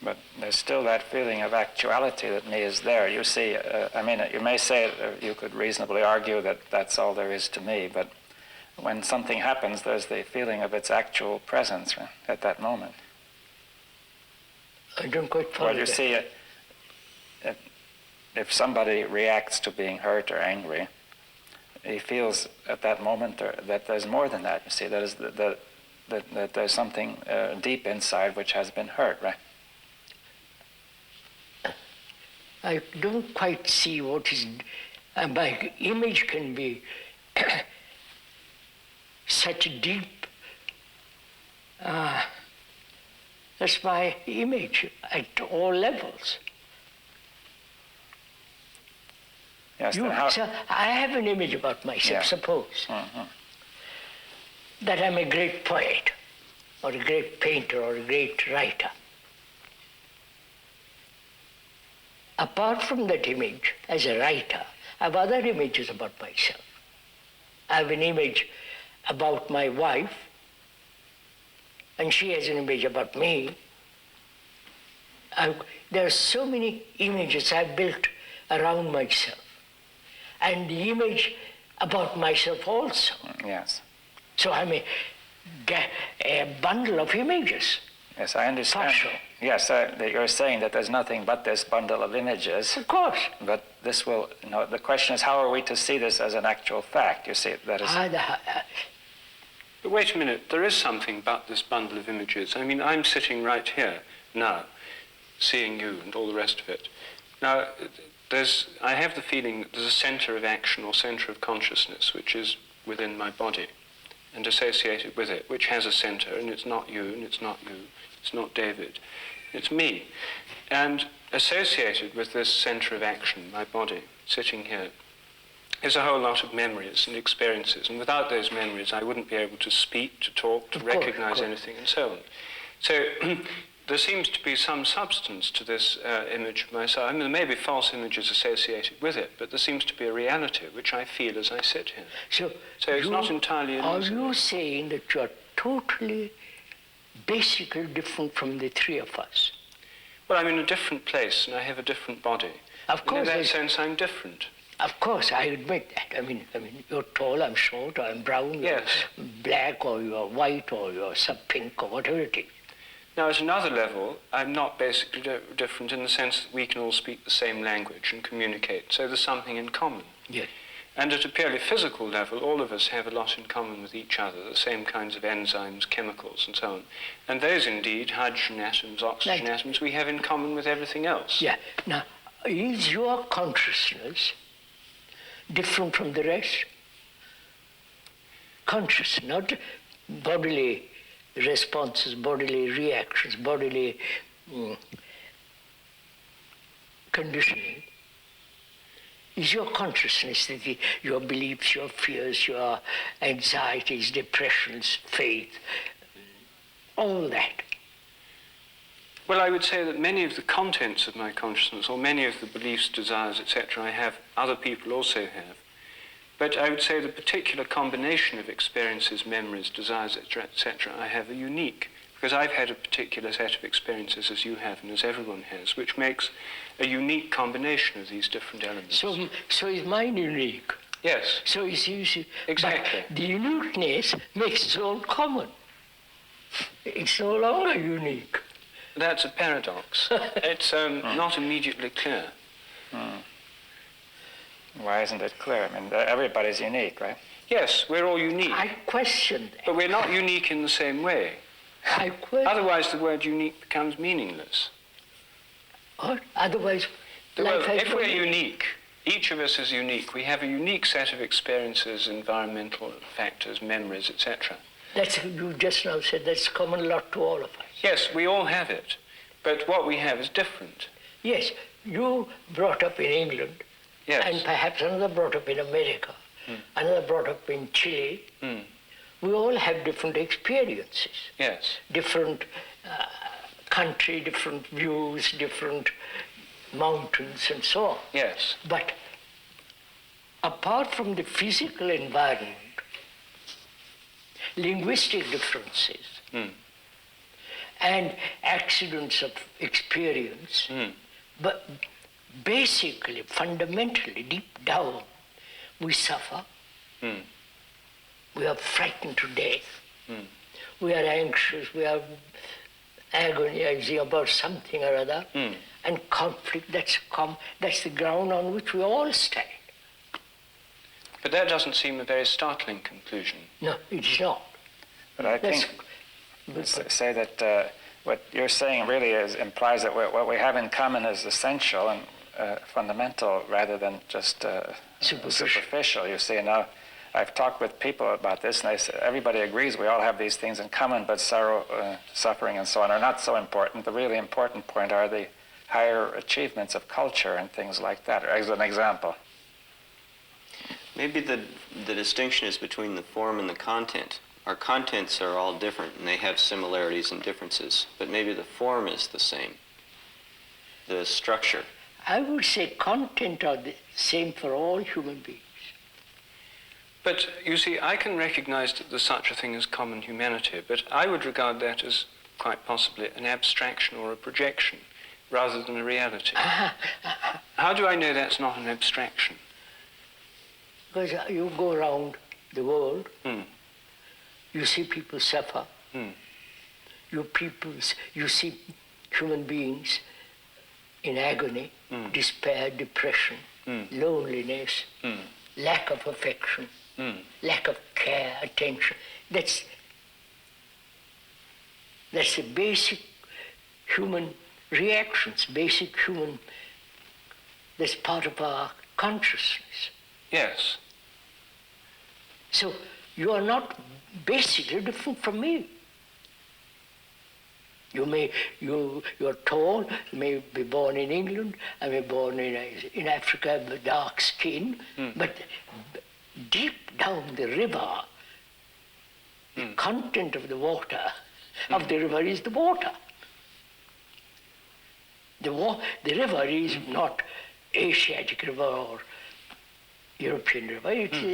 But there's still that feeling of actuality that me is there. You see, I mean, you may say, you could reasonably argue that that's all there is to me, but when something happens, there's the feeling of its actual presence at that moment. I don't quite follow. Well, you see, if somebody reacts to being hurt or angry, he feels at that moment that there's more than that. You see, that there's something deep inside which has been hurt, right? I don't quite see what is... my image can be such a deep... that's my image at all levels. Yes, So I have an image about myself, yeah. Suppose that I'm a great poet, or a great painter, or a great writer. Apart from that image, as a writer, I have other images about myself. I have an image about my wife, and she has an image about me. There are so many images I've built around myself, and the image about myself also. Yes. So I'm a bundle of images. Yes, I understand. Partial. Yes, you're saying that there's nothing but this bundle of images. Of course. But this will, the question is, how are we to see this as an actual fact? You see, that is... But wait a minute, there is something but this bundle of images. I mean, I'm sitting right here now, seeing you and all the rest of it. Now, I have the feeling that there's a center of action or center of consciousness which is within my body and associated with it, which has a center, and it's not you, and it's not you, it's not David, it's me. And associated with this center of action, my body, sitting here, is a whole lot of memories and experiences, and without those memories I wouldn't be able to speak, to talk, to recognize anything, and so on. So there seems to be some substance to this image of myself. I mean, there may be false images associated with it, but there seems to be a reality which I feel as I sit here. So it's not entirely illusory. Are you saying that you're totally, basically different from the three of us? Well, I'm in a different place, and I have a different body. Of course. In that sense, I'm different. Of course, I admit that. I mean, you're tall, I'm short, or I'm brown, yes. You're black, or you're white, or you're pink, or whatever it is. Now, at another level, I'm not basically different in the sense that we can all speak the same language and communicate, so there's something in common. Yes. And at a purely physical level, all of us have a lot in common with each other, the same kinds of enzymes, chemicals, and so on. And those, indeed, hydrogen atoms, oxygen atoms, we have in common with everything else. Yeah. Now, is your consciousness different from the rest? Conscious, not bodily responses, bodily reactions, bodily conditioning. Is your consciousness, your beliefs, your fears, your anxieties, depressions, faith, all that? Well, I would say that many of the contents of my consciousness, or many of the beliefs, desires, etc., I have, other people also have. But I would say the particular combination of experiences, memories, desires, etc., I have are unique, because I've had a particular set of experiences as you have and as everyone has, which makes a unique combination of these different elements. So is mine unique? Yes. So is exactly. But the uniqueness makes it all common. It's no longer unique. That's a paradox. It's not immediately clear. Why isn't it clear? I mean, everybody's unique, right? Yes, we're all unique. I question that. But we're not unique in the same way. Otherwise, the word unique becomes meaningless. What? Otherwise, well, if we're unique, each of us is unique. We have a unique set of experiences, environmental factors, memories, etc. That's, you just now said, that's common lot to all of us. Yes, we all have it. But what we have is different. Yes, you brought up in England. Yes. And perhaps another brought up in America, another brought up in Chile. We all have different experiences. Yes. Different country, different views, different mountains and so on. Yes. But apart from the physical environment, linguistic differences, and accidents of experience. But basically, fundamentally, deep down, we suffer. We are frightened to death. We are anxious. We are agonizing about something or other. And conflict, that's the ground on which we all stand. But that doesn't seem a very startling conclusion. No, it is not. But I think, say that what you're saying really implies that what we have in common is essential and fundamental rather than just superficial. You see, now I've talked with people about this, and they say everybody agrees we all have these things in common, but sorrow, suffering, and so on are not so important. The really important point are the higher achievements of culture and things like that, as an example. Maybe the distinction is between the form and the content. Our contents are all different, and they have similarities and differences, but maybe the form is the same, the structure. I would say content are the same for all human beings. But you see, I can recognize that there's such a thing as common humanity, but I would regard that as quite possibly an abstraction or a projection rather than a reality. How do I know that's not an abstraction? Because you go around the world, you see people suffer. You see human beings in agony, despair, depression, loneliness, lack of affection, lack of care, attention. That's the basic human reactions, that's part of our consciousness. Yes. So you are not basically different from me. You're tall, you may be born in England, I may be born in Africa with dark skin, but deep down the river, the content of the water of the river is the water. The river is not Asiatic river or European river.